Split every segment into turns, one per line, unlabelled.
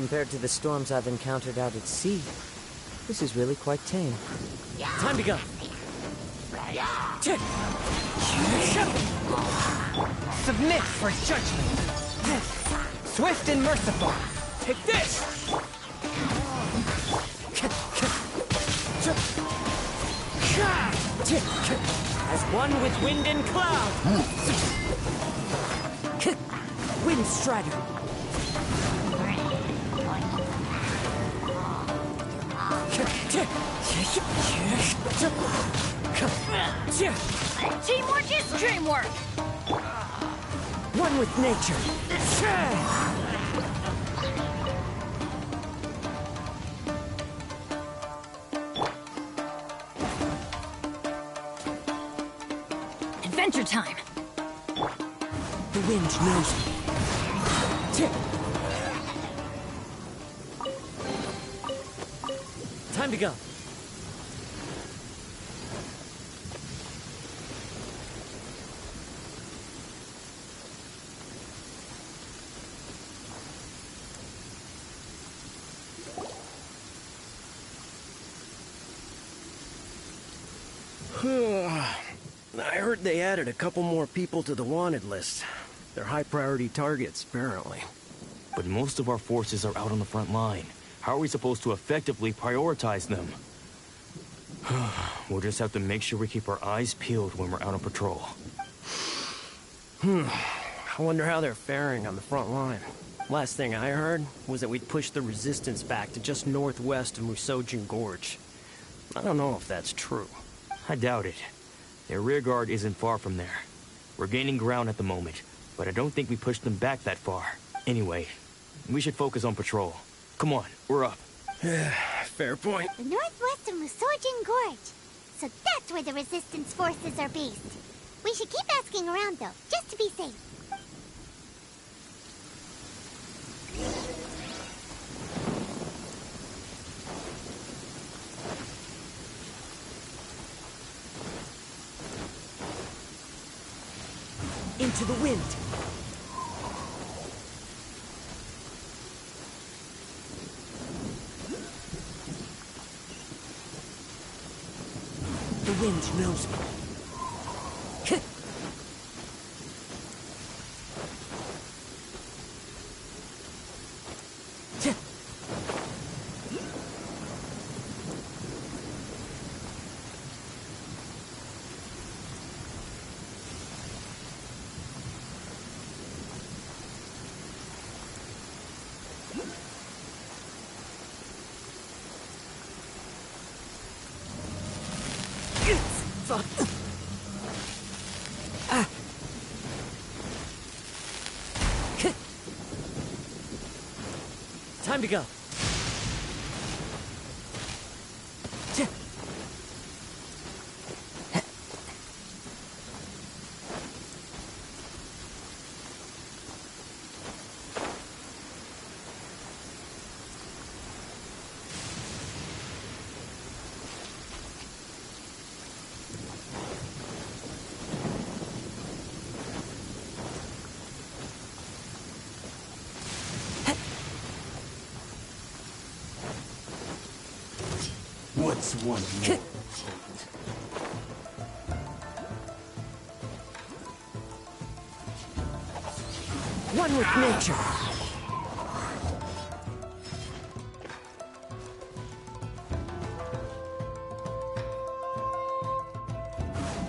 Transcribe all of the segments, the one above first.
Compared to the storms I've encountered out at sea, this is really quite tame. Time to go!
Submit for judgment! Swift and merciful! Take this!
As one with wind and cloud! Wind Strider!
Teamwork is dreamwork!
One with nature!
Adventure time!
The wind knows me. Time to go.
I heard they added a couple more people to the wanted list. They're high-priority targets, apparently.
But most of our forces are out on the front line. How are we supposed to effectively prioritize them? We'll just have to make sure we keep our eyes peeled when we're out on patrol.
I wonder how they're faring on the front line. Last thing I heard was that we'd pushed the resistance back to just northwest of Musojin Gorge. I don't know if that's true.
I doubt it. Their rearguard isn't far from there. We're gaining ground at the moment, but I don't think we pushed them back that far. Anyway, we should focus on patrol. Come on, we're up.
Fair point.
The northwest of Musojin Gorge. So that's where the resistance forces are based. We should keep asking around, though, just to be safe.
Into the wind. The wind knows me. Time to go.
What's one more?
One with nature.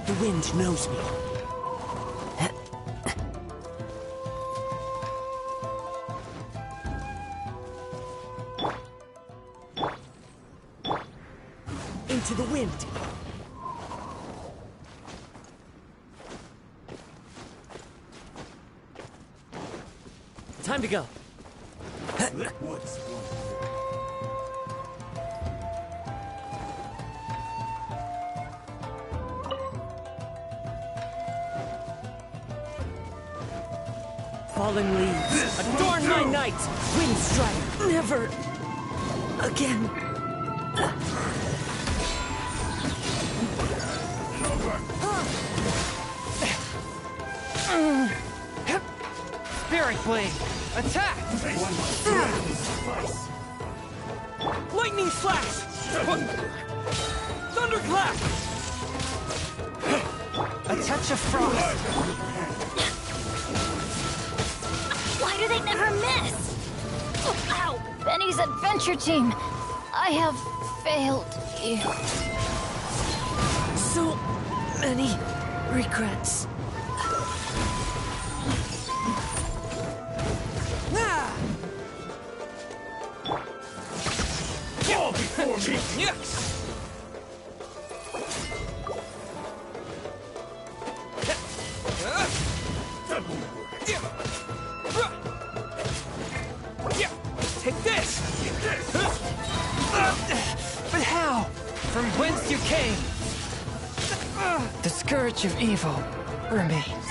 The wind knows me. Into the wind. Time to go.
What's one
Fallen leaves, adorn my night! Wind Strider, never again.
Spirit Blade! Attack! Lightning Slash! Thunderclap! A touch of frost!
Why do they never miss? Ow! Benny's adventure team! I have failed you.
So many regrets.
Fall before me!
Yeah. Take this! But how? From whence you came? The scourge of evil remains.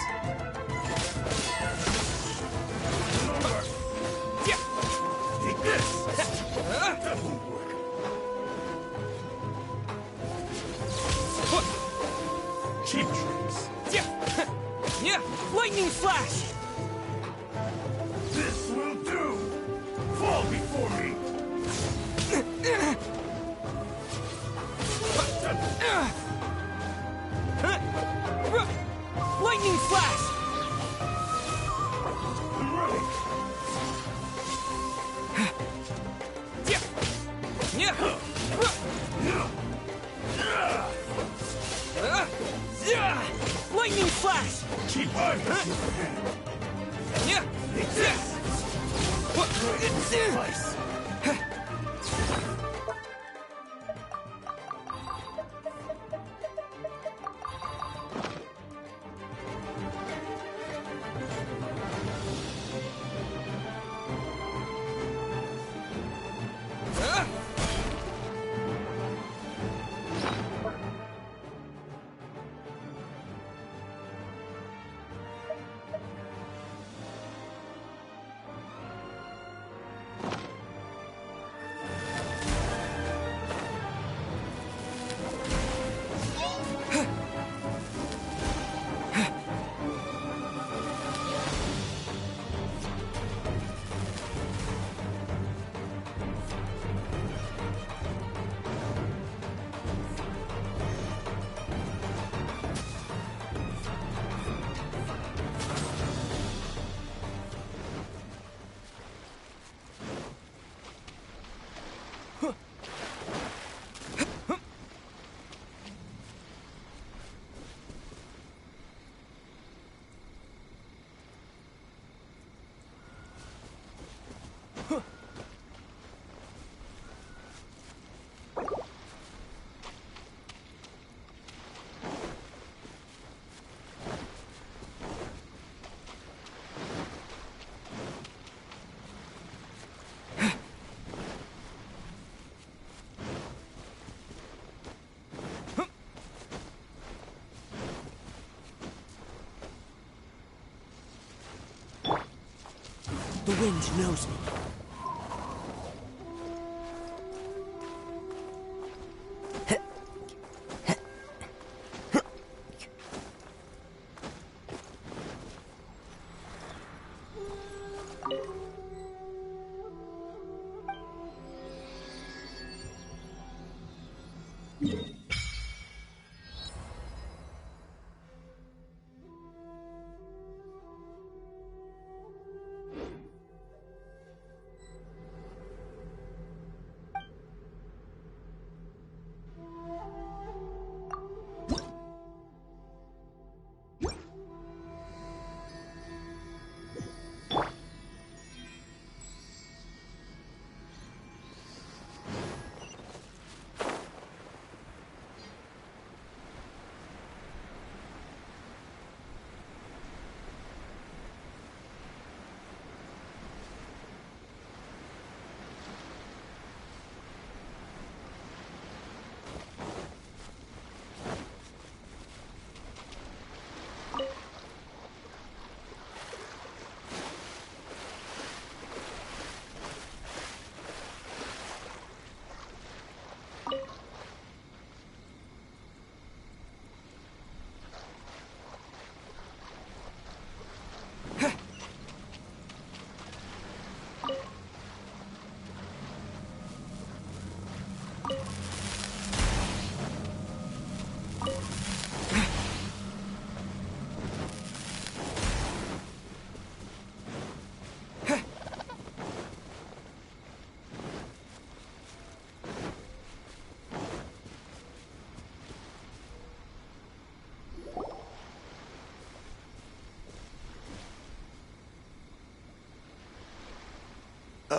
Take this! That won't work. Cheap tricks.
Yeah! Lightning Flash!
This will do! Fall before me!
Lightning Flash!
I'm ready!
Lightning Flash!
Keep on your hand! Take this! Slice!
The wind knows me.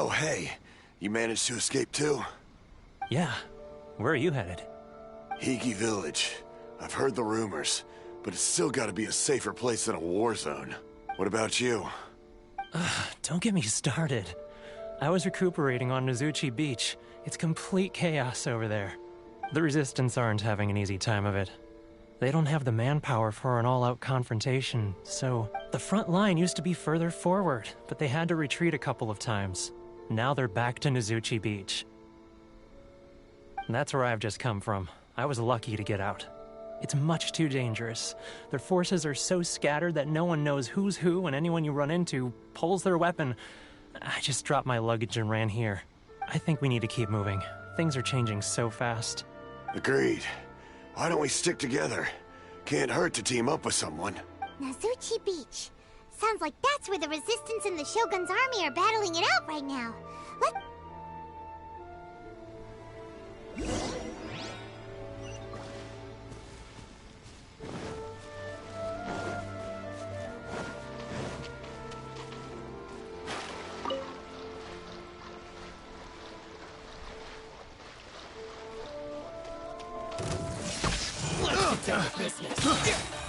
Oh, hey. You managed to escape too?
Yeah. Where are you headed?
Higi Village. I've heard the rumors, but it's still gotta be a safer place than a war zone. What about you?
Don't get me started. I was recuperating on Nozuchi Beach. It's complete chaos over there. The Resistance aren't having an easy time of it. They don't have the manpower for an all-out confrontation, so the front line used to be further forward, but they had to retreat a couple of times. Now they're back to Nozuchi Beach. That's where I've just come from. I was lucky to get out. It's much too dangerous. Their forces are so scattered that no one knows who's who, and anyone you run into pulls their weapon. I just dropped my luggage and ran here. I think we need to keep moving. Things are changing so fast.
Agreed. Why don't we stick together? Can't hurt to team up with someone.
Nozuchi Beach. Sounds like that's where the Resistance and the Shogun's army are battling it out right now.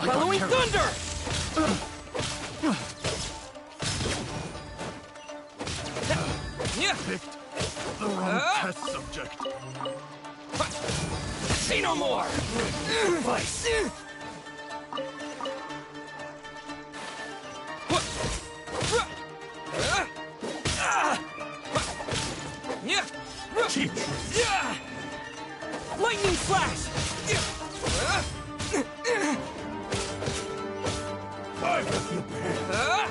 Following thunder!
Picked the wrong test subject.
Say no more!
Vice. Cheap.
Lightning flash!
I feel bad.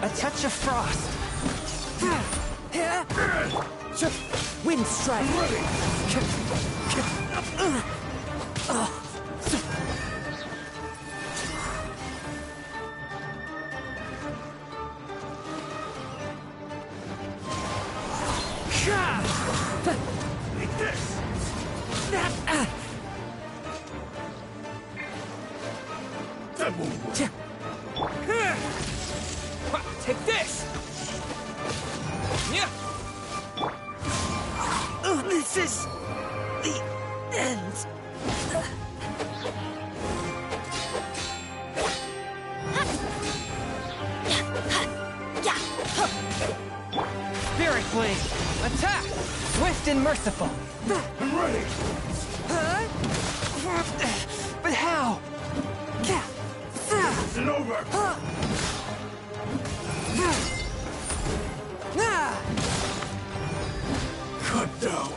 A touch of frost. Wind strike.
Take this.
Take this. This is the end. Spirit Blade, attack! Swift and merciful.
I'm ready.
But how?
It's over. Cut down.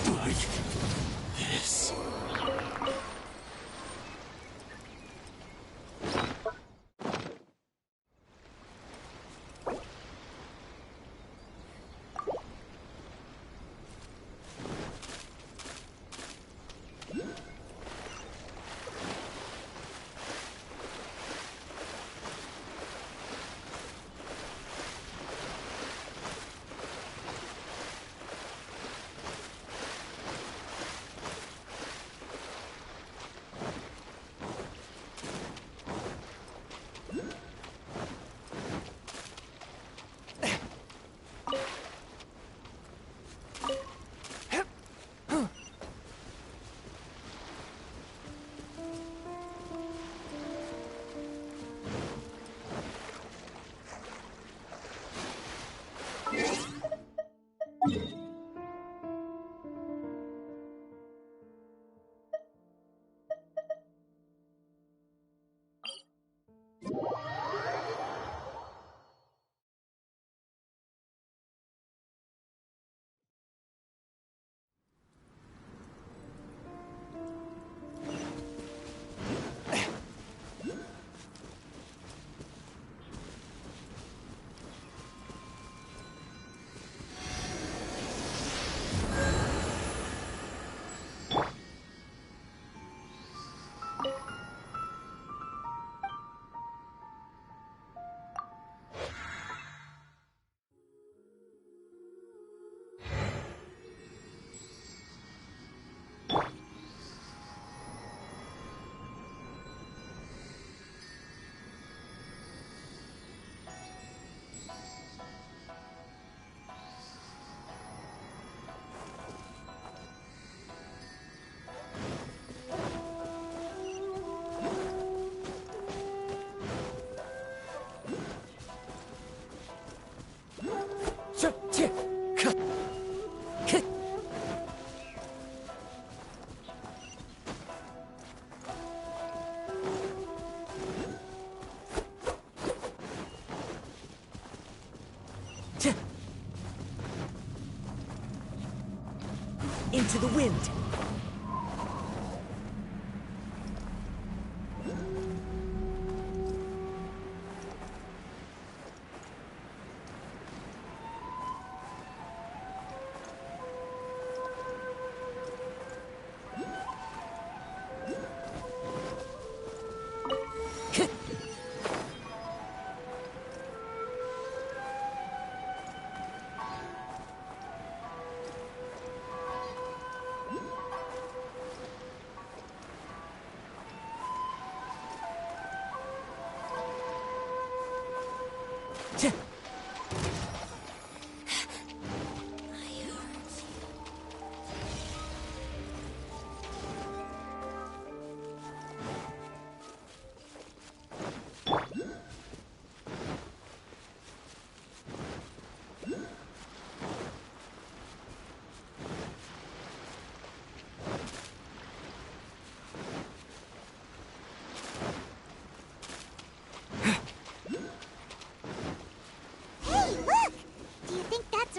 Like this.
into the wind.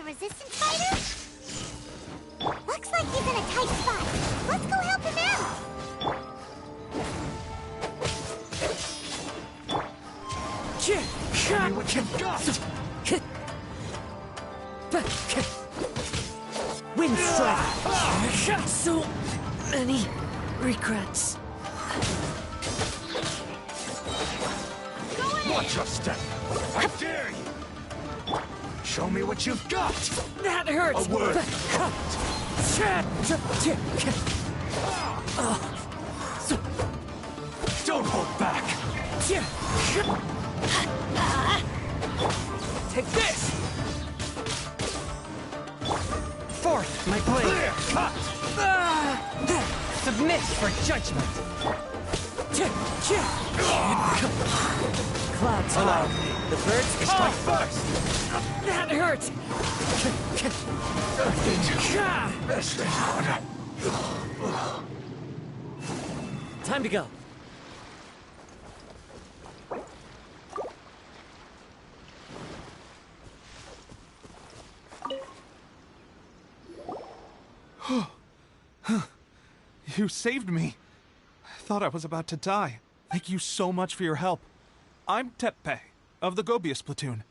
Resistance fighter? Looks like he's in a tight spot. Let's go help him out.
Show me what you've got.
Wind strike. So many regrets.
Watch your step. I dare you. Show me what you've got!
That hurts!
A word! Don't hold back!
Take this! Forth, my blade!
Clear cut!
Submit for judgment!
Clouds high. The birds can
Strike first!
That hurts!
This is harder.
Time to go.
You saved me. I thought I was about to die. Thank you so much for your help. I'm Tepe, of the Gobius platoon.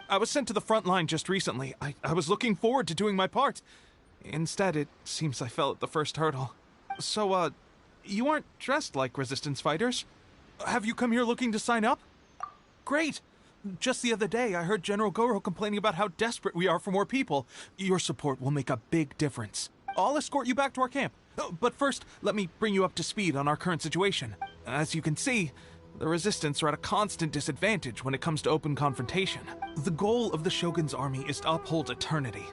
I was sent to the front line just recently. I was looking forward to doing my part. Instead, it seems I fell at the first hurdle. So, you aren't dressed like resistance fighters? Have you come here looking to sign up? Great! Just the other day, I heard General Goro complaining about how desperate we are for more people. Your support will make a big difference. I'll escort you back to our camp. But first, let me bring you up to speed on our current situation. As you can see, the Resistance are at a constant disadvantage when it comes to open confrontation. The goal of the Shogun's army is to uphold eternity.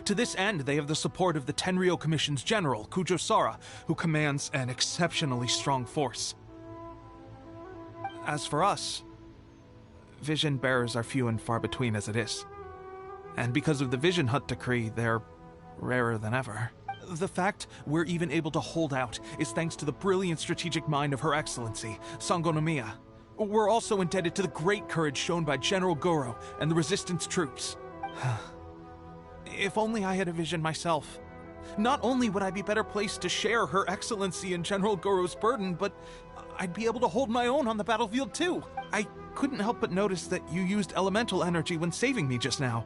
To this end, they have the support of the Tenryou Commission's general, Kujo Sara, who commands an exceptionally strong force. As for us, vision bearers are few and far between as it is. And because of the Vision Hut decree, they're rarer than ever. The fact we're even able to hold out is thanks to the brilliant strategic mind of Her Excellency, Sangonomiya. We're also indebted to the great courage shown by General Goro and the Resistance troops. If only I had a vision myself. Not only would I be better placed to share Her Excellency and General Goro's burden, but I'd be able to hold my own on the battlefield too. I couldn't help but notice that you used elemental energy when saving me just now.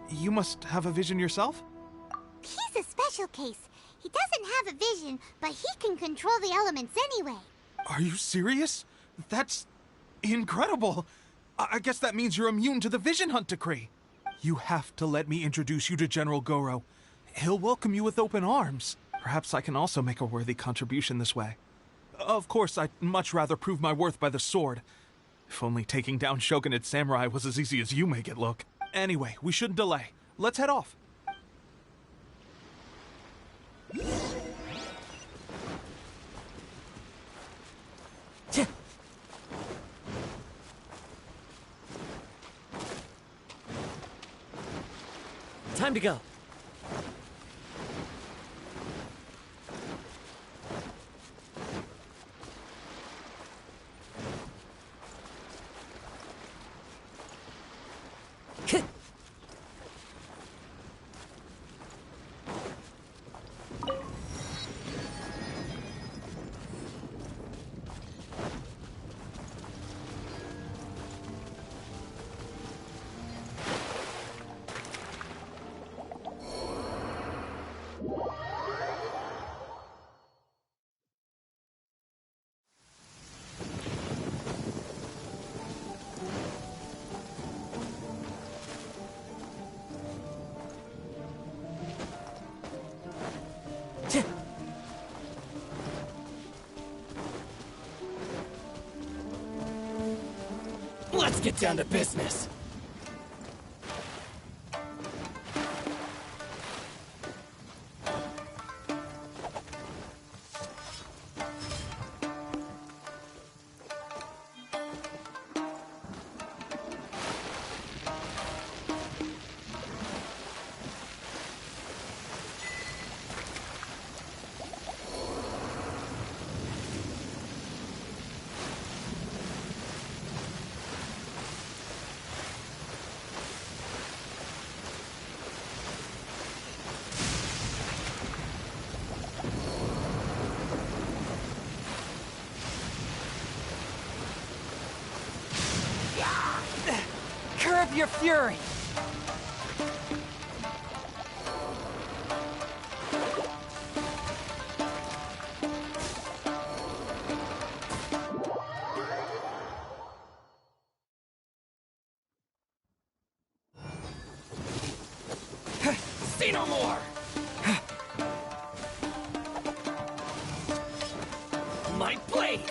You must have a vision yourself?
He's a special case. He doesn't have a vision, but he can control the elements anyway.
Are you serious? That's incredible. I guess that means you're immune to the Vision Hunt decree. You have to let me introduce you to General Goro. He'll welcome you with open arms. Perhaps I can also make a worthy contribution this way. Of course, I'd much rather prove my worth by the sword. If only taking down Shogunate samurai was as easy as you make it look. Anyway, we shouldn't delay. Let's head off.
Time to go.
Let's get down to business. Curb your fury! See no more! My blade!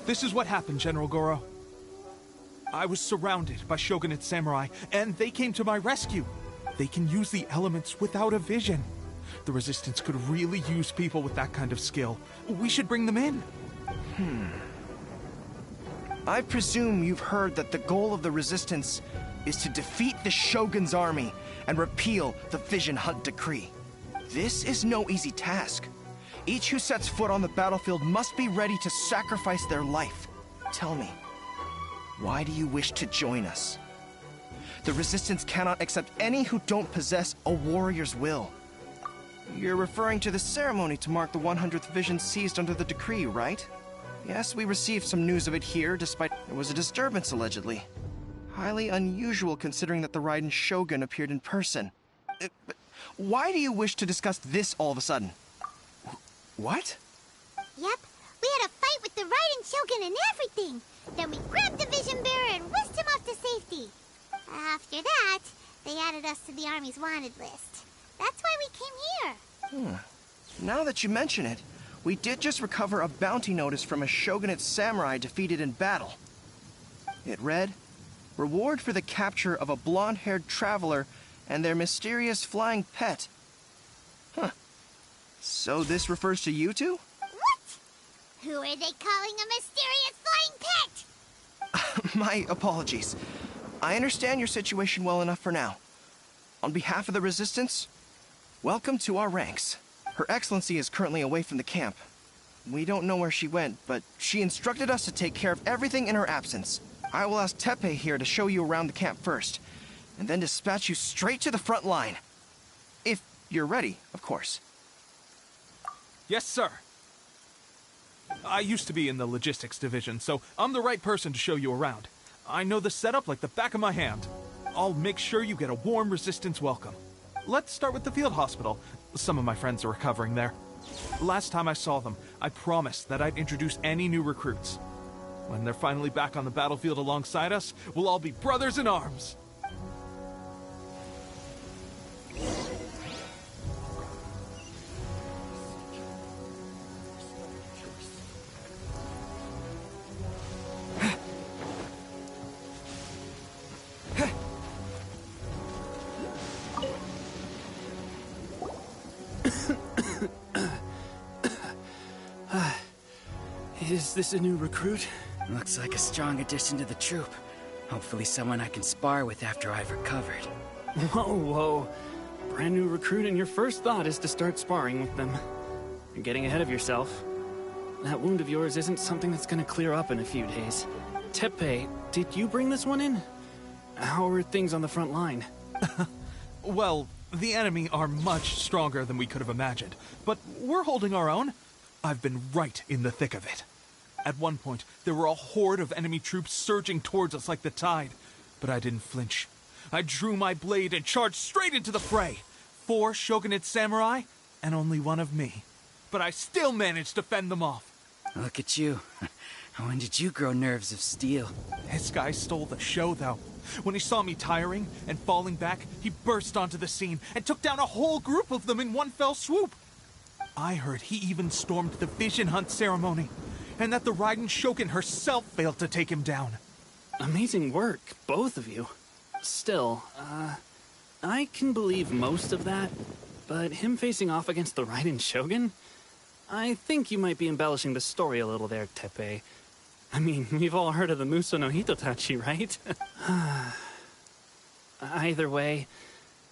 This is what happened, General Goro. I was surrounded by Shogunate samurai, and they came to my rescue. They can use the elements without a vision. The Resistance could really use people with that kind of skill. We should bring them in.
I presume you've heard that the goal of the Resistance is to defeat the Shogun's army and repeal the Vision Hunt Decree. This is no easy task. Each who sets foot on the battlefield must be ready to sacrifice their life. Tell me, Why do you wish to join us? The Resistance cannot accept any who don't possess a warrior's will. You're referring to the ceremony to mark the 100th vision seized under the decree, right? Yes, we received some news of it here, despite there was a disturbance allegedly. Highly unusual considering that the Raiden Shogun appeared in person. But why do you wish to discuss this all of a sudden? What?
Yep, we had a fight with the Raiden Shogun and everything. Then we grabbed the Vision Bearer and whisked him off to safety. After that, they added us to the Army's wanted list. That's why we came here.
Now that you mention it, we did just recover a bounty notice from a Shogunate samurai defeated in battle. It read, "Reward for the capture of a blonde-haired traveler and their mysterious flying pet." Huh. So this refers to you two?
What? Who are they calling a mysterious flying pet?
My apologies. I understand your situation well enough for now. On behalf of the Resistance, welcome to our ranks. Her Excellency is currently away from the camp. We don't know where she went, but she instructed us to take care of everything in her absence. I will ask Tepe here to show you around the camp first, and then dispatch you straight to the front line. If you're ready, of course.
Yes, sir. I used to be in the logistics division, so I'm the right person to show you around. I know the setup like the back of my hand. I'll make sure you get a warm Resistance welcome. Let's start with the field hospital. Some of my friends are recovering there. Last time I saw them, I promised that I'd introduce any new recruits. When they're finally back on the battlefield alongside us, we'll all be brothers in arms.
Is this a new recruit? Looks like a strong addition to the troop. Hopefully someone I can spar with after I've recovered.
Whoa. Brand new recruit and your first thought is to start sparring with them. You're getting ahead of yourself. That wound of yours isn't something that's gonna clear up in a few days. Tepe, did you bring this one in? How are things on the front line?
Well, the enemy are much stronger than we could have imagined, but we're holding our own. I've been right in the thick of it. At one point, there were a horde of enemy troops surging towards us like the tide, but I didn't flinch. I drew my blade and charged straight into the fray. 4 Shogunate samurai, and only 1 of me. But I still managed to fend them off.
Look at you. When did you grow nerves of steel?
This guy stole the show, though. When he saw me tiring and falling back, he burst onto the scene and took down a whole group of them in one fell swoop. I heard he even stormed the Vision Hunt ceremony, and that the Raiden Shogun herself failed to take him down.
Amazing work, both of you. Still, I can believe most of that, but him facing off against the Raiden Shogun? I think you might be embellishing the story a little there, Tepe. I mean, we've all heard of the Muso no Hitotachi, right? Either way,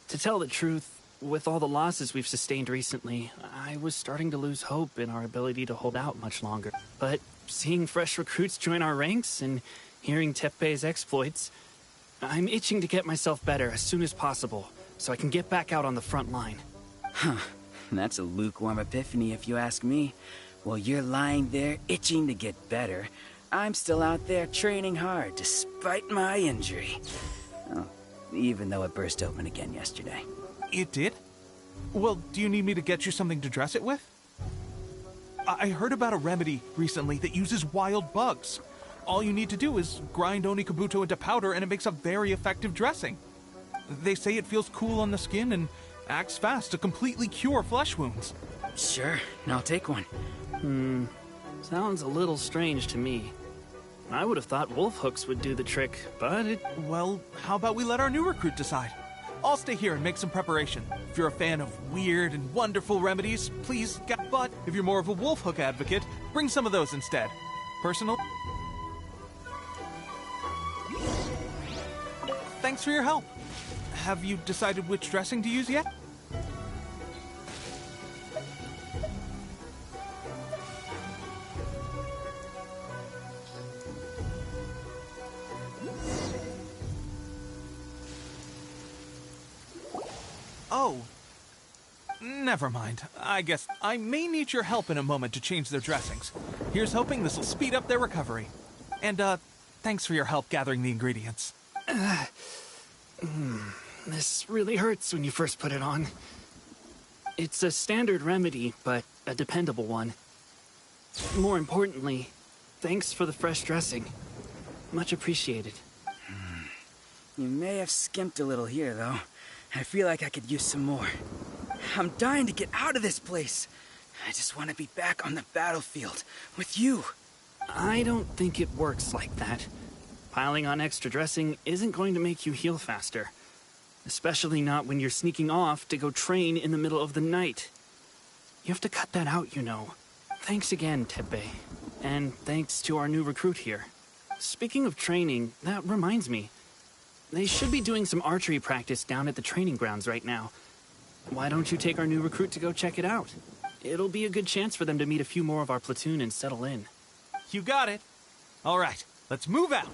to tell the truth, with all the losses we've sustained recently, I was starting to lose hope in our ability to hold out much longer. But seeing fresh recruits join our ranks and hearing Tepe's exploits, I'm itching to get myself better as soon as possible, so I can get back out on the front line.
Huh. That's a lukewarm epiphany if you ask me. While you're lying there itching to get better, I'm still out there training hard despite my injury. Oh, even though it burst open again yesterday.
It did? Well, do you need me to get you something to dress it with? I heard about a remedy recently that uses wild bugs. All you need to do is grind Onikabuto into powder and it makes a very effective dressing. They say it feels cool on the skin and acts fast to completely cure flesh wounds.
Sure, I'll take one.
Sounds a little strange to me. I would have thought wolf hooks would do the trick, but
Well, how about we let our new recruit decide? I'll stay here and make some preparation. If you're a fan of weird and wonderful remedies, please get... But if you're more of a wolf hook advocate, bring some of those instead. Personal... Thanks for your help. Have you decided which dressing to use yet? Oh. Never mind. I guess I may need your help in a moment to change their dressings. Here's hoping this will speed up their recovery. And, thanks for your help gathering the ingredients.
This really hurts when you first put it on. It's a standard remedy, but a dependable one. More importantly, thanks for the fresh dressing. Much appreciated.
You may have skimped a little here, though. I feel like I could use some more. I'm dying to get out of this place. I just want to be back on the battlefield with you.
I don't think it works like that. Piling on extra dressing isn't going to make you heal faster. Especially not when you're sneaking off to go train in the middle of the night. You have to cut that out, you know. Thanks again, Teppei. And thanks to our new recruit here. Speaking of training, that reminds me. They should be doing some archery practice down at the training grounds right now. Why don't you take our new recruit to go check it out? It'll be a good chance for them to meet a few more of our platoon and settle in.
You got it. All right, let's move out.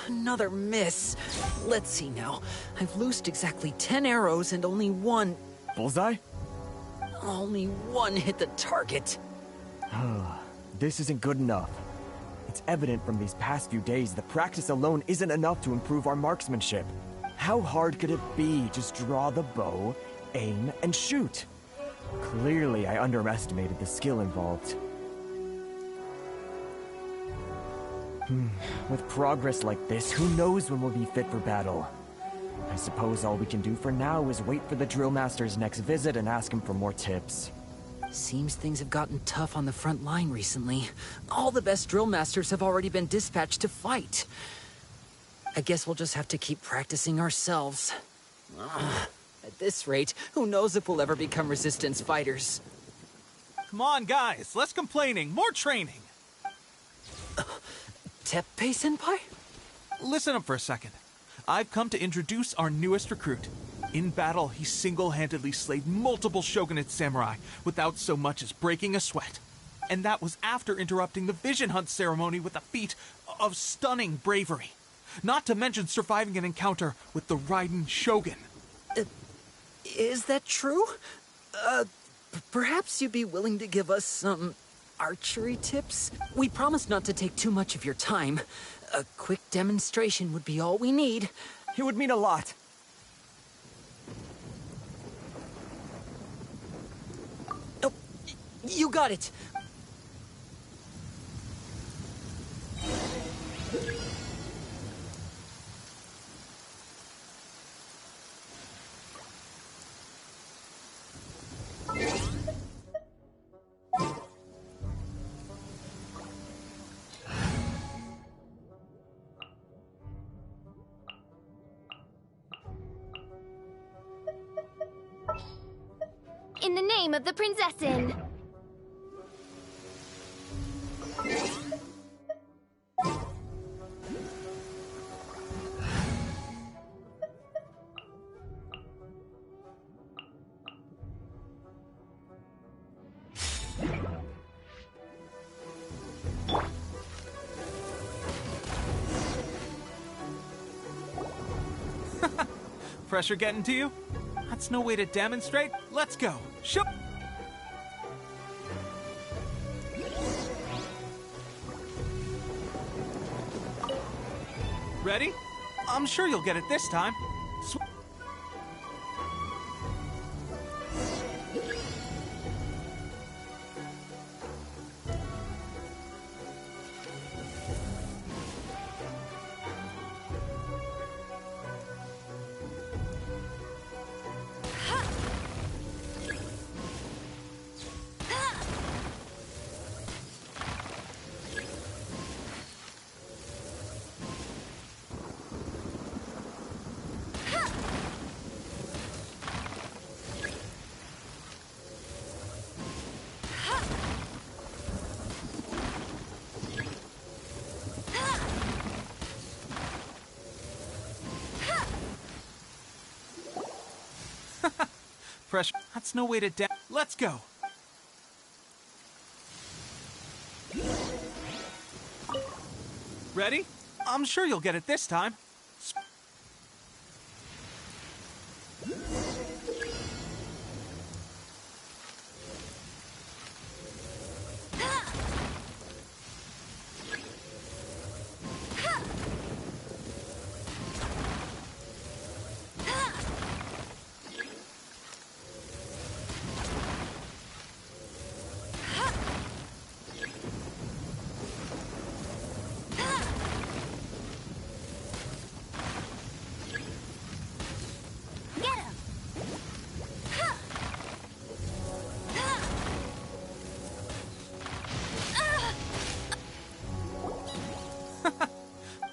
Another miss. Let's see now. I've loosed exactly 10 arrows and only one...
Bullseye?
Only one hit the target.
This isn't good enough. It's evident from these past few days that practice alone isn't enough to improve our marksmanship. How hard could it be? Just draw the bow, aim, and shoot. Clearly, I underestimated the skill involved. With progress like this, who knows when we'll be fit for battle? I suppose all we can do for now is wait for the drill master's next visit and ask him for more tips.
Seems things have gotten tough on the front line recently. All the best drill masters have already been dispatched to fight. I guess we'll just have to keep practicing ourselves. At this rate, who knows if we'll ever become resistance fighters.
Come on, guys, less complaining, more training.
Teppei-senpai?
Listen up for a second. I've come to introduce our newest recruit. In battle, he single-handedly slayed multiple shogunate samurai without so much as breaking a sweat. And that was after interrupting the vision hunt ceremony with a feat of stunning bravery. Not to mention surviving an encounter with the Raiden Shogun.
Is that true? Perhaps you'd be willing to give us some... archery tips? We promise not to take too much of your time. A quick demonstration would be all we need.
It would mean a lot.
Oh, you got it.
In the name of the Prinzessin!
Pressure getting to you? That's no way to demonstrate. Let's go. Shoop! Ready? I'm sure you'll get it this time. Pressure. That's no way to Let's go. Ready? I'm sure you'll get it this time.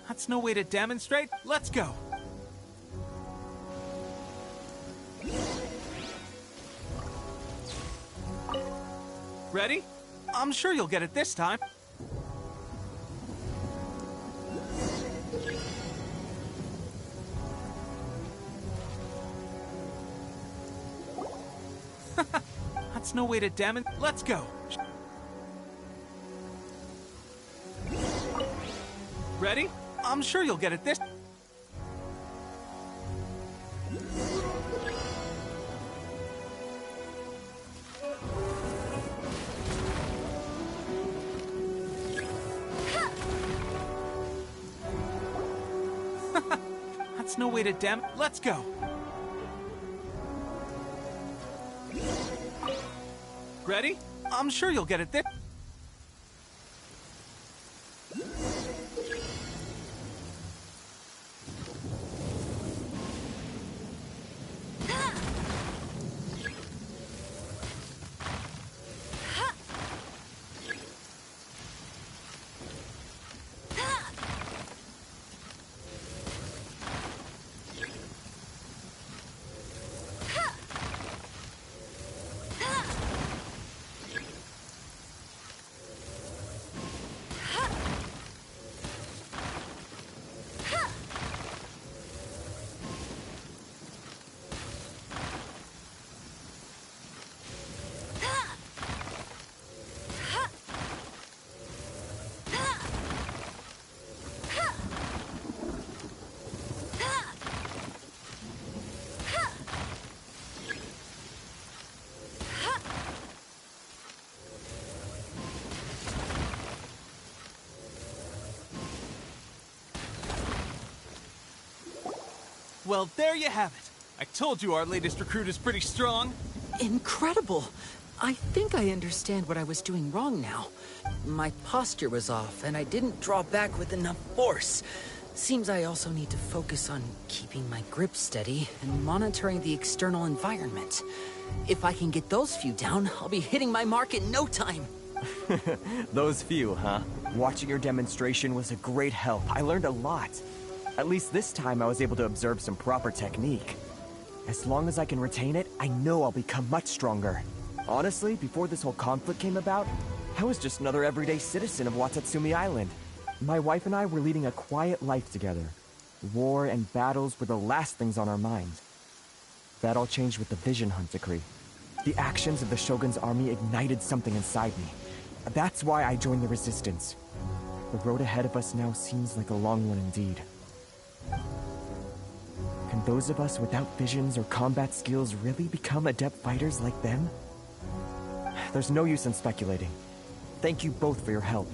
That's no way to demonstrate. Let's go. Ready? I'm sure you'll get it this time. That's no way to demonstrate. Let's go. Ready? I'm sure you'll get it this. That's no way to Let's go. Ready? I'm sure you'll get it this. Well, there you have it. I told you our latest recruit is pretty strong.
Incredible! I think I understand what I was doing wrong now. My posture was off, and I didn't draw back with enough force. Seems I also need to focus on keeping my grip steady and monitoring the external environment. If I can get those few down, I'll be hitting my mark in no time.
Those few, huh? Watching your demonstration was a great help. I learned a lot. At least this time I was able to observe some proper technique. As long as I can retain it, I know I'll become much stronger. Honestly, before this whole conflict came about, I was just another everyday citizen of Watatsumi Island. My wife and I were leading a quiet life together. War and battles were the last things on our minds. That all changed with the Vision Hunt decree. The actions of the Shogun's army ignited something inside me. That's why I joined the Resistance. The road ahead of us now seems like a long one indeed. Can those of us without visions or combat skills really become adept fighters like them? There's no use in speculating. Thank you both for your help.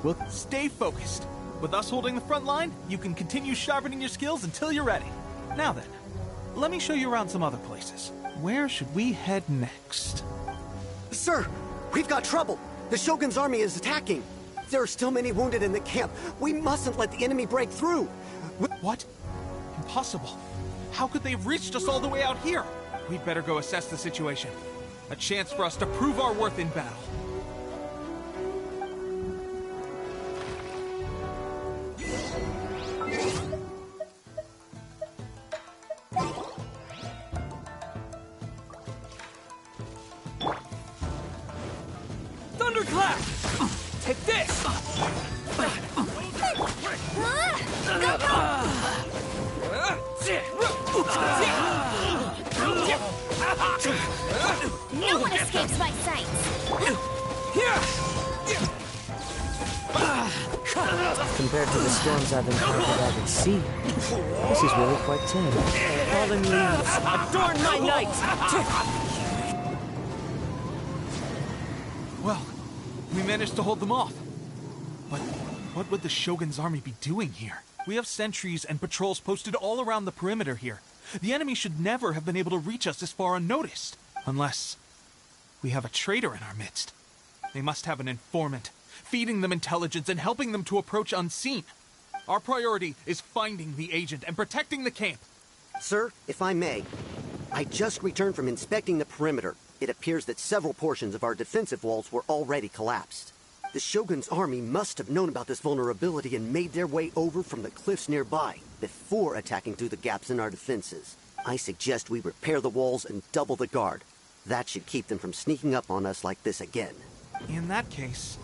We'll stay focused. With us holding the front line, you can continue sharpening your skills until you're ready. Now then, let me show you around some other places. Where should we head next?
Sir, we've got trouble. The Shogun's army is attacking. There are still many wounded in the camp. We mustn't let the enemy break through.
What? Impossible. How could they have reached us all the way out here? We'd better go assess the situation. A chance for us to prove our worth in battle.
Thunderclap! Take this!
No one escapes my sight!
Compared to the storms I've encountered out at sea, this is really quite tame. Fallen leaves, adorn my night!
Well, we managed to hold them off. But what would the Shogun's army be doing here? We have sentries and patrols posted all around the perimeter here. The enemy should never have been able to reach us this far unnoticed. Unless we have a traitor in our midst. They must have an informant, feeding them intelligence and helping them to approach unseen. Our priority is finding the agent and protecting the camp.
Sir, if I may, I just returned from inspecting the perimeter. It appears that several portions of our defensive walls were already collapsed. The Shogun's army must have known about this vulnerability and made their way over from the cliffs nearby before attacking through the gaps in our defenses. I suggest we repair the walls and double the guard. That should keep them from sneaking up on us like this again.
In that case...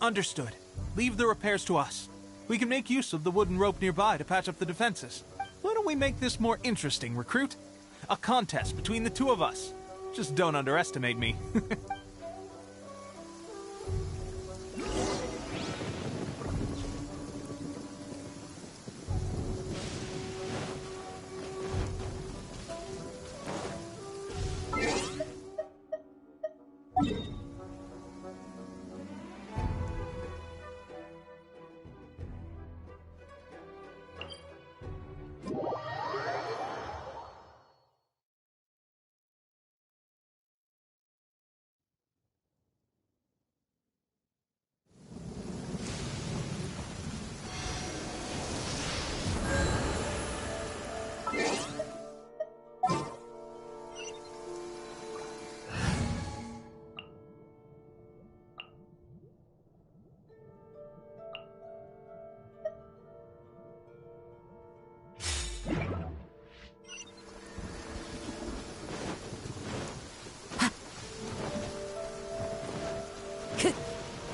Understood. Leave the repairs to us. We can make use of the wooden rope nearby to patch up the defenses. Why don't we make this more interesting, recruit? A contest between the two of us. Just don't underestimate me.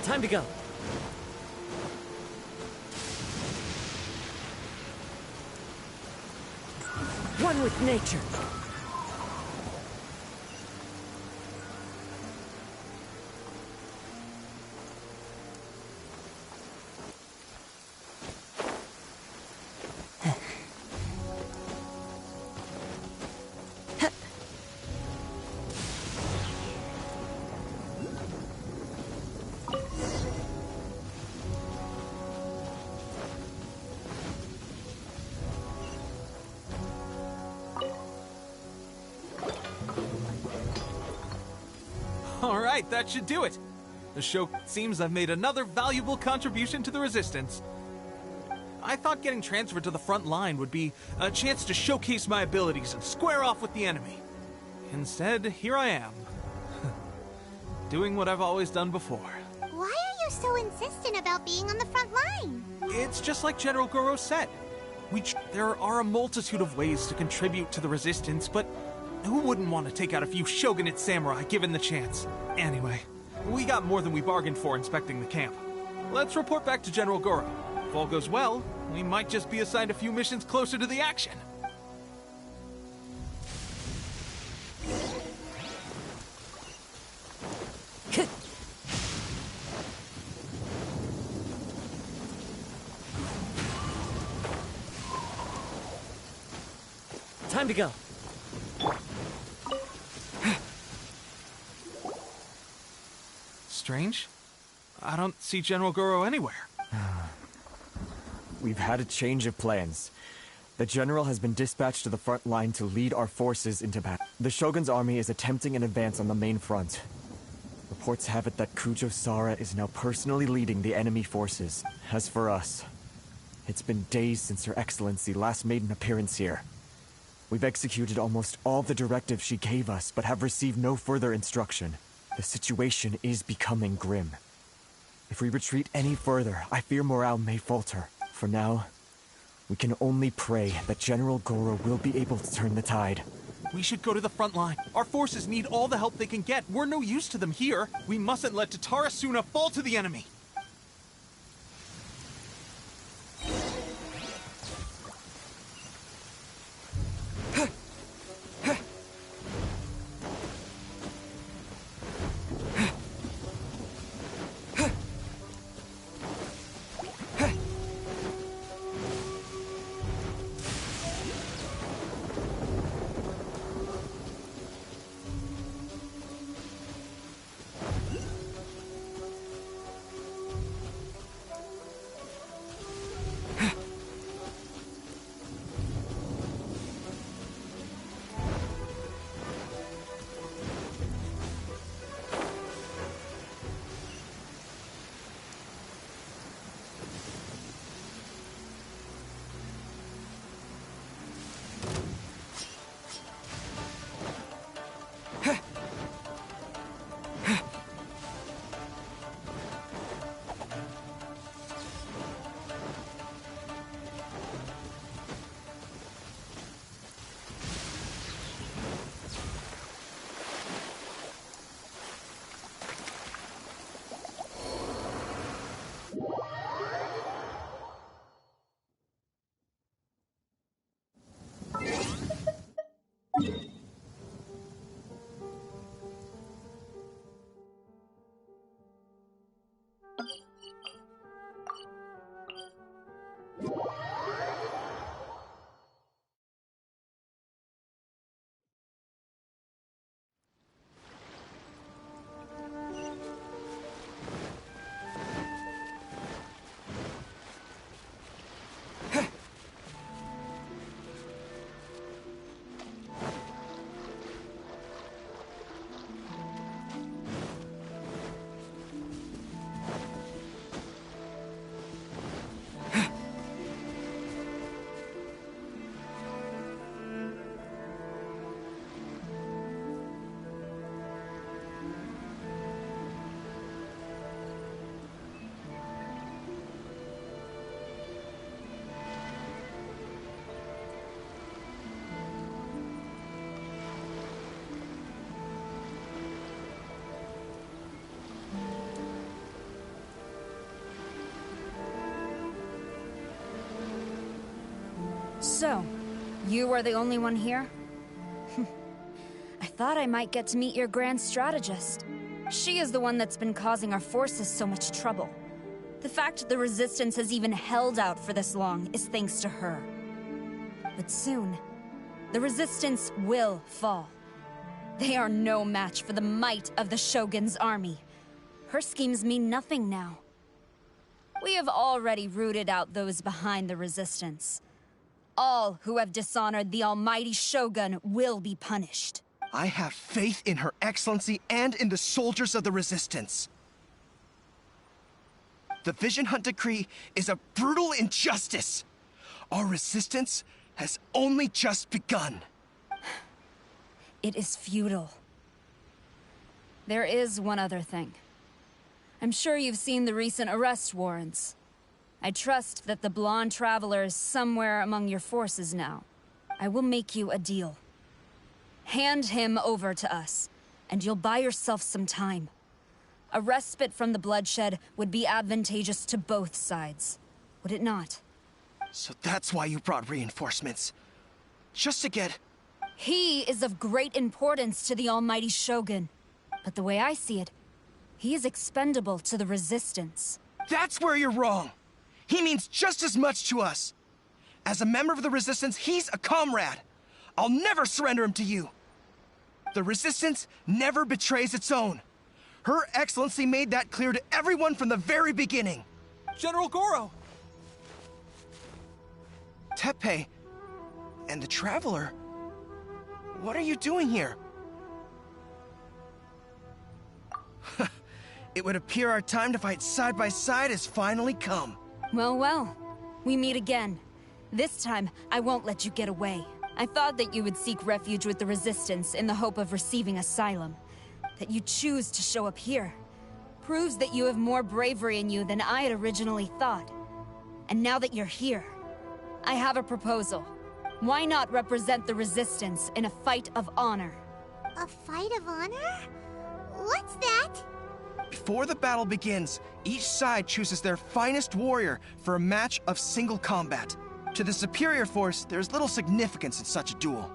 Time to go. One with nature.
Alright, that should do it. The show seems I've made another valuable contribution to the Resistance. I thought getting transferred to the front line would be a chance to showcase my abilities and square off with the enemy. Instead, here I am. Doing what I've always done before.
Why are you so insistent about being on the front line?
It's just like General Goro said. There are a multitude of ways to contribute to the Resistance, but who wouldn't want to take out a few shogunate samurai given the chance? Anyway, we got more than we bargained for inspecting the camp. Let's report back to General Goro. If all goes well, we might just be assigned a few missions closer to the action.
Time to go.
Strange. I don't see General Goro anywhere.
We've had a change of plans. The General has been dispatched to the front line to lead our forces into battle. The Shogun's army is attempting an advance on the main front. Reports have it that Kujo Sara is now personally leading the enemy forces. As for us, it's been days since Her Excellency last made an appearance here. We've executed almost all the directives she gave us, but have received no further instruction. The situation is becoming grim. If we retreat any further, I fear morale may falter. For now, we can only pray that General Goro will be able to turn the tide.
We should go to the front line. Our forces need all the help they can get. We're no use to them here. We mustn't let Tatarasuna fall to the enemy.
So, you are the only one here? I thought I might get to meet your grand strategist. She is the one that's been causing our forces so much trouble. The fact the Resistance has even held out for this long is thanks to her. But soon, the Resistance will fall. They are no match for the might of the Shogun's army. Her schemes mean nothing now. We have already rooted out those behind the Resistance. All who have dishonored the almighty Shogun will be punished.
I have faith in Her Excellency and in the soldiers of the Resistance. The Vision Hunt Decree is a brutal injustice. Our resistance has only just begun.
It is futile. There is one other thing. I'm sure you've seen the recent arrest warrants. I trust that the blonde traveler is somewhere among your forces now. I will make you a deal. Hand him over to us, and you'll buy yourself some time. A respite from the bloodshed would be advantageous to both sides, would it not?
So that's why you brought reinforcements. Just to get...
He is of great importance to the almighty Shogun. But the way I see it, he is expendable to the Resistance.
That's where you're wrong. He means just as much to us. As a member of the Resistance, he's a comrade. I'll never surrender him to you. The Resistance never betrays its own. Her Excellency made that clear to everyone from the very beginning.
General Goro!
Teppei and the Traveler, what are you doing here? It would appear our time to fight side by side has finally come.
Well, well. We meet again. This time, I won't let you get away. I thought that you would seek refuge with the Resistance in the hope of receiving asylum. That you choose to show up here proves that you have more bravery in you than I had originally thought. And now that you're here, I have a proposal. Why not represent the Resistance in a fight of honor?
A fight of honor? What's that?
Before the battle begins, each side chooses their finest warrior for a match of single combat. To the superior force, there's little significance in such a duel.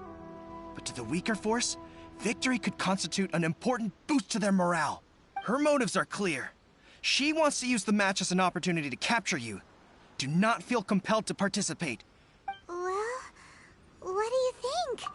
But to the weaker force, victory could constitute an important boost to their morale. Her motives are clear. She wants to use the match as an opportunity to capture you. Do not feel compelled to participate.
Well, what do you think?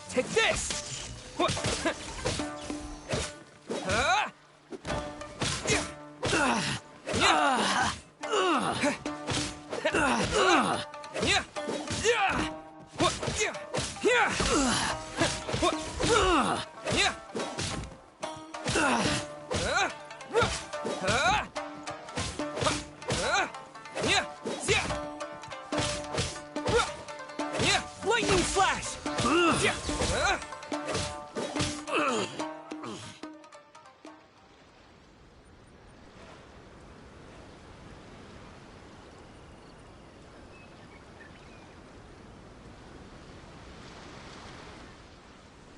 Take this! Lightning flash!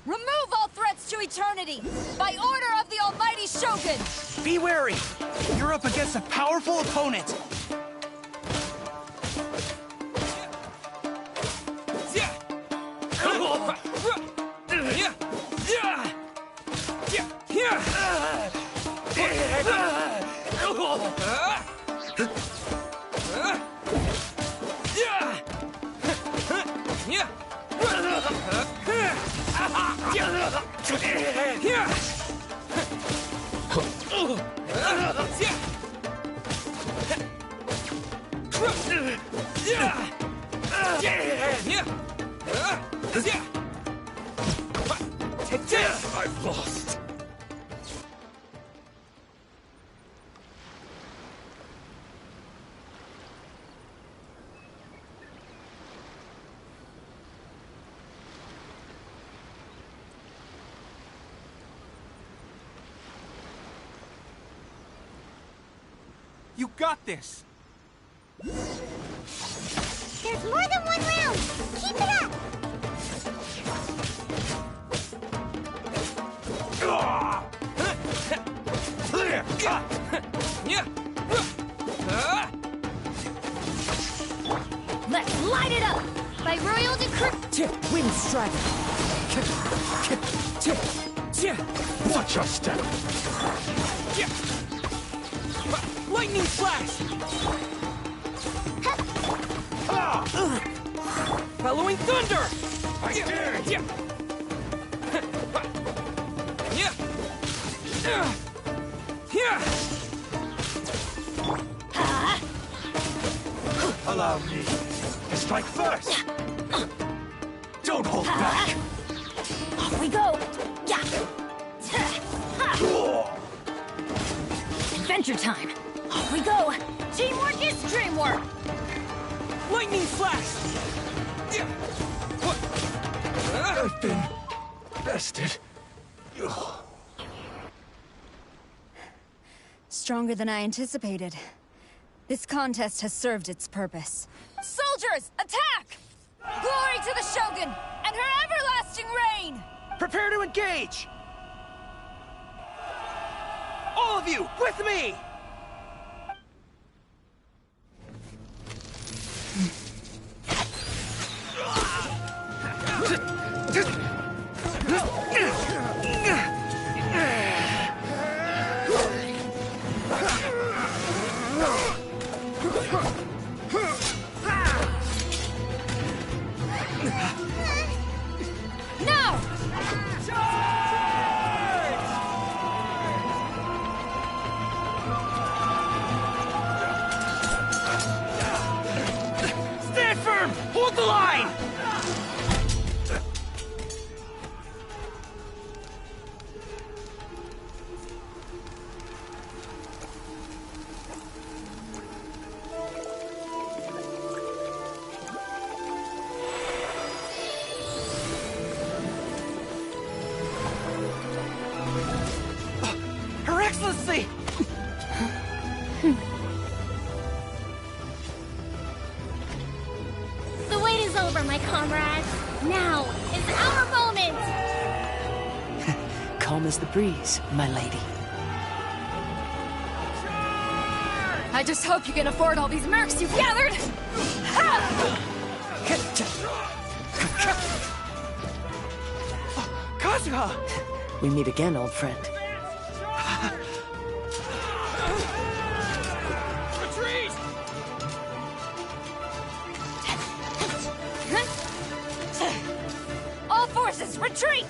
Remove all threats to eternity! By order of the almighty Shogun!
Be wary! You're up against a powerful opponent!
Take this! I've lost.
You got this!
There's more than one round! Keep it up!
Let's light it up! By royal decree!
Wind strike!
Watch your step!
Lightning flash! Following thunder!
I dare you! Allow me to strike first! Don't hold back!
Off we go! Adventure time! Off we go! Teamwork is dreamwork!
Lightning flash!
I've been bested.
Stronger than I anticipated. This contest has served its purpose. Soldiers, attack! Glory to the Shogun and her everlasting reign!
Prepare to engage! All of you, with me!
Now!
Stand firm! Hold the line! Her Excellency!
The wait is over, my comrades. Now is our moment!
Calm as the breeze, my lady.
I just hope you can afford all these mercs you've gathered!
Kazuha!
We meet again, old friend.
Retreat!
All forces, retreat!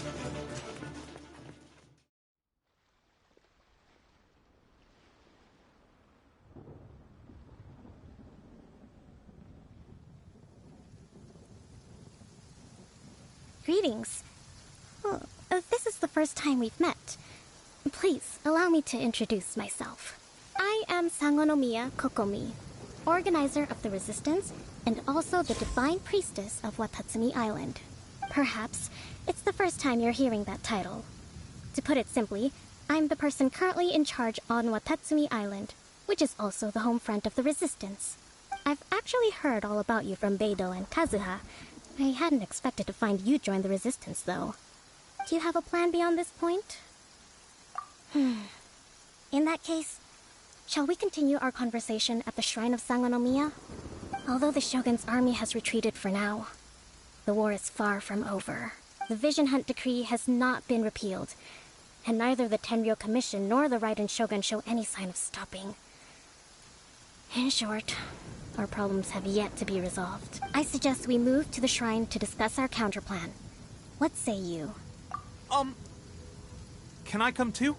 Greetings. Oh, this is the first time we've met. Please, allow me to introduce myself. I am Sangonomiya Kokomi, organizer of the Resistance and also the Divine Priestess of Watatsumi Island. Perhaps it's the first time you're hearing that title. To put it simply, I'm the person currently in charge on Watatsumi Island, which is also the home front of the Resistance. I've actually heard all about you from Beidou and Kazuha. I hadn't expected to find you join the Resistance, though. Do you have a plan beyond this point? In that case, shall we continue our conversation at the Shrine of Sangonomiya? Although the Shogun's army has retreated for now, the war is far from over. The Vision Hunt Decree has not been repealed, and neither the Tenryou Commission nor the Raiden Shogun show any sign of stopping. In short, our problems have yet to be resolved. I suggest we move to the shrine to discuss our counterplan. What say you?
Can I come too?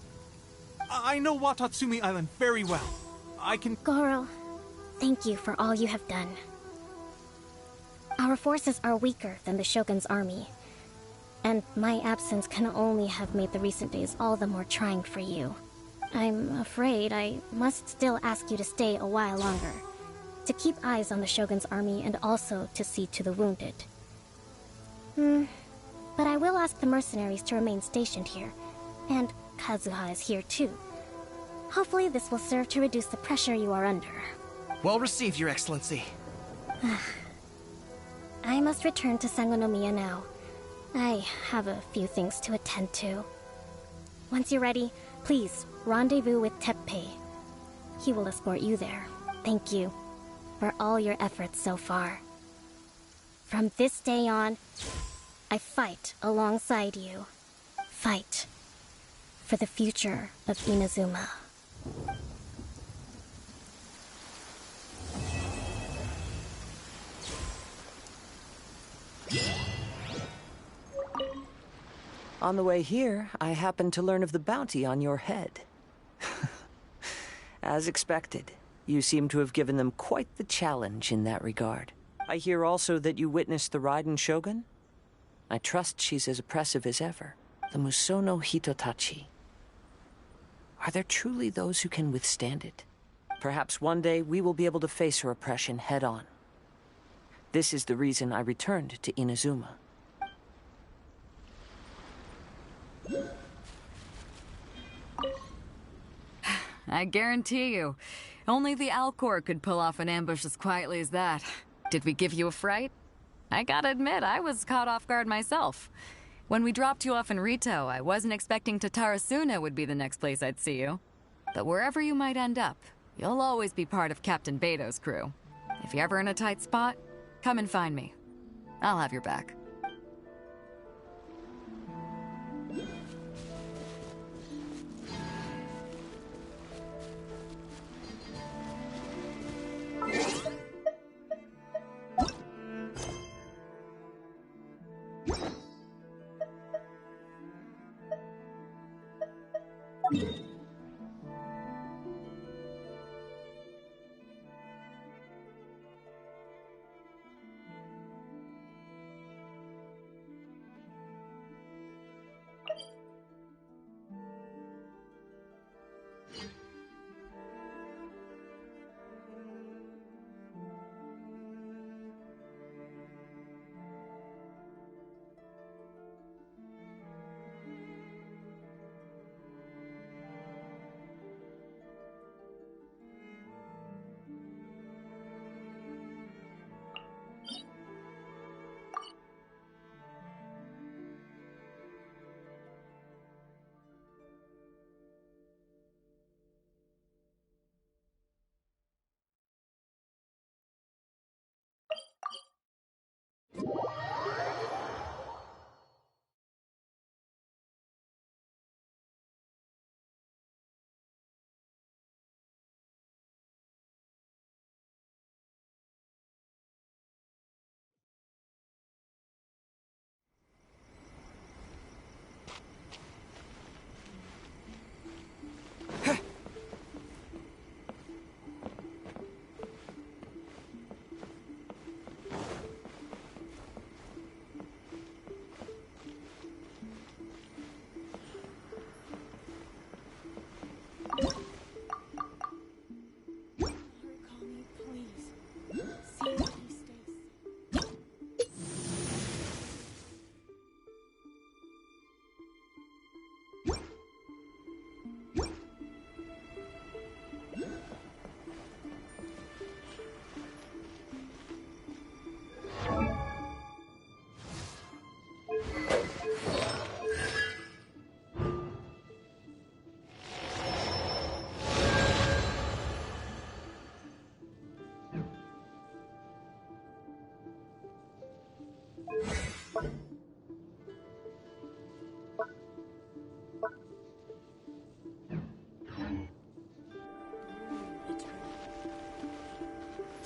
I know Watatsumi Island very well. I can...
Goro, thank you for all you have done. Our forces are weaker than the Shogun's army, and my absence can only have made the recent days all the more trying for you. I'm afraid I must still ask you to stay a while longer, to keep eyes on the Shogun's army and also to see to the wounded. But I will ask the mercenaries to remain stationed here, and Kazuha is here too.
Hopefully this will serve to reduce the pressure you are under.
Well received, Your Excellency.
I must return to Sangonomiya now. I have a few things to attend to. Once you're ready, please rendezvous with Teppei. He will escort you there. Thank you for all your efforts so far. From this day on, I fight alongside you. Fight for the future of Inazuma.
On the way here, I happened to learn of the bounty on your head. As expected, you seem to have given them quite the challenge in that regard. I hear also that you witnessed the Raiden Shogun? I trust she's as oppressive as ever. The Musono Hitotachi. Are there truly those who can withstand it? Perhaps one day we will be able to face her oppression head-on. This is the reason I returned to Inazuma.
I guarantee you, only the encore could pull off an ambush as quietly as that. Did we give you a fright? I gotta admit, I was caught off guard myself. When we dropped you off in Rito, I wasn't expecting Tatarasuna would be the next place I'd see you. But wherever you might end up, you'll always be part of Captain Beto's crew. If you're ever in a tight spot, come and find me. I'll have your back.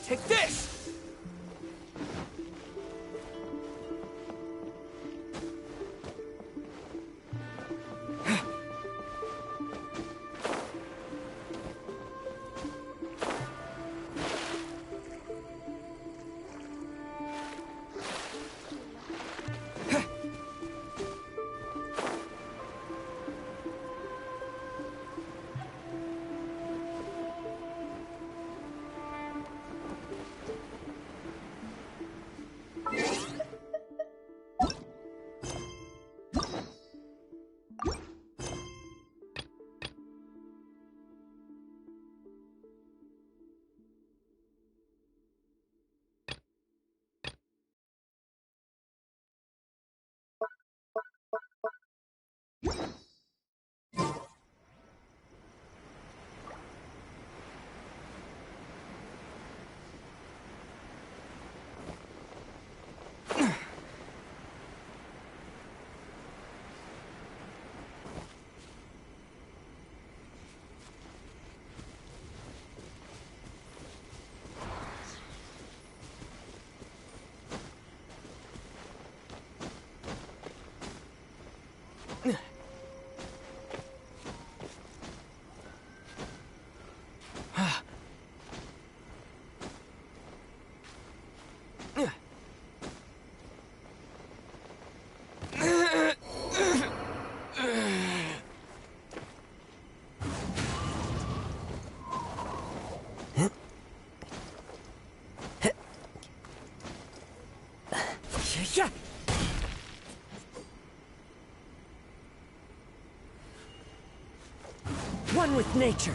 Take this!
One with nature.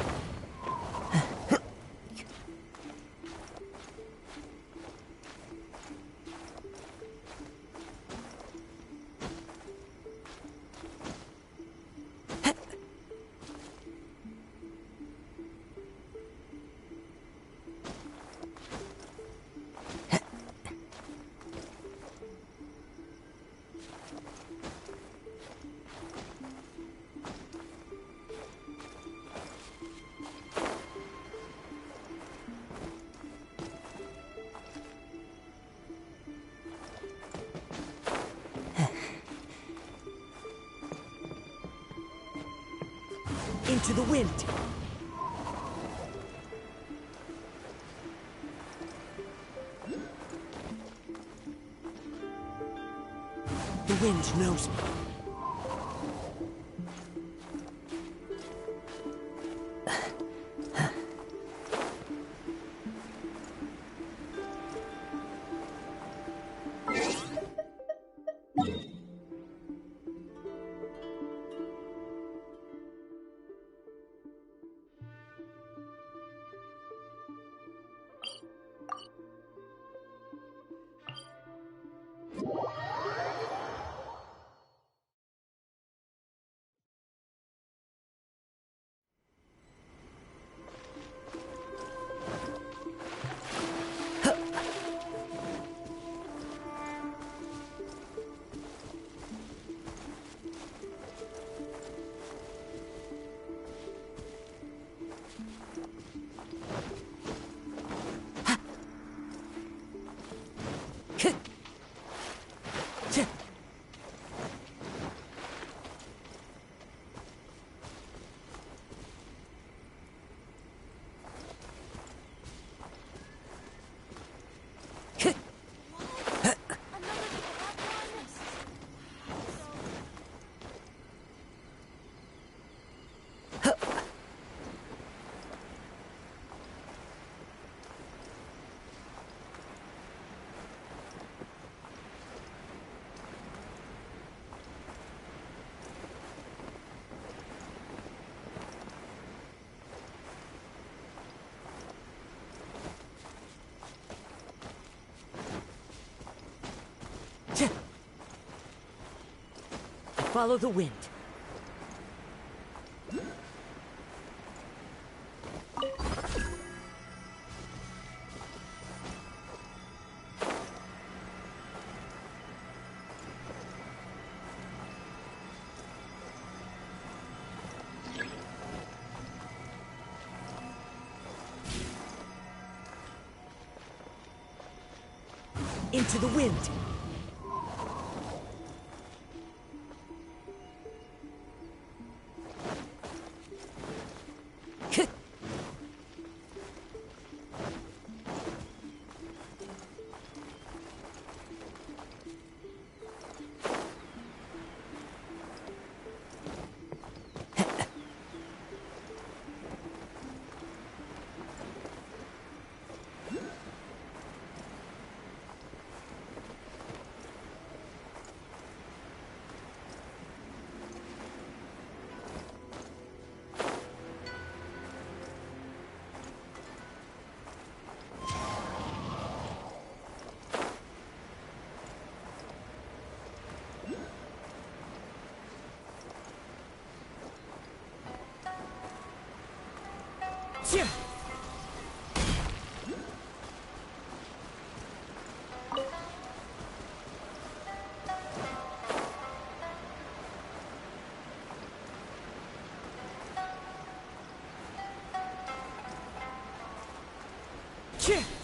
Into the wind. The wind knows me. Follow the wind. Into the wind. Here! Here!